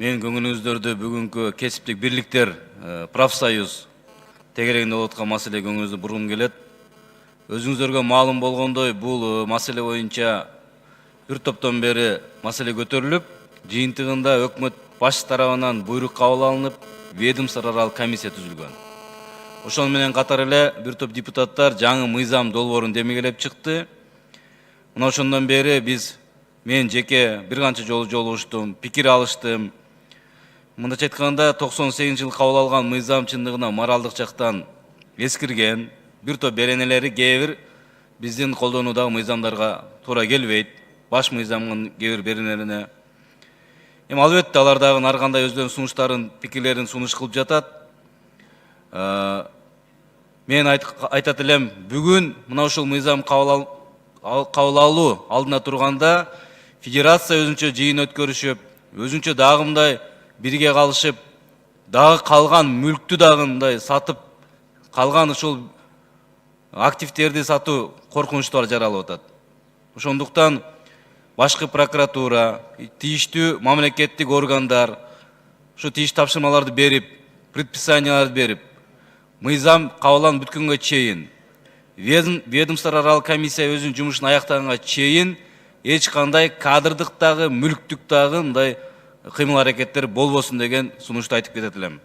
Мен көңүлүңүздөрдү бүгүнкү кесиптик бирликтер, профсоюз тегерегинде болуп аткан маселе көңүлүңүздү бургум келет. Өзүңүздөргө маалым болгондой, бул маселе боюнча бир топтон бери маселе көтөрүлүп, жыйынтыгында өкмөт баш тарабынан буйрук кабыл алынып, ведомство аралык комиссия түзүлгөн. Ошол менен катар эле бир топ депутаттар жаңы мыйзам долбоорун демегелеп чыкты. Мына ошондон бери мен жеке бир канча жолу жолугуштум, пикир алыштым. Мындайча айтканда 98 жыл кабыл алган мыйзам чындыгына моралдык жактан эскирген, бир топ беренелери кээ бир биздин колдонуудагы мыйзамдарга туура келбейт, баш мыйзамдын кээ бир беренелерине. Албетте алар дагы ар кандай өздөрүнүн сунуштарын, пикирлерин сунуш кылып жатат. Мен айтат элем, бүгүн мына ушул мыйзам кабыл алуу алдына турганда федерация өзүнчө жыйын өткөрүшүп, өзүнчө дагы мындай бирге калышып, дагы калган мүлктү дагы мындай сатып, калган ушул активдерди сатуу коркунучтар жаралып атат. Ошондуктан башкы прокуратура, тийиштүү мамлекеттик органдар ушу тийиштүү тапшырмаларды берип, предписанияларды берип, мыйзам кабыл алынып бүткөнгө чейин, ведомство аралык комиссия өзүнүн жумушун аяктаганга чейин эч кандай кадрдык дагы, мүлктүк дагы мындай кыймыл аракеттер болбосун деген сунушту айтып кетет элем.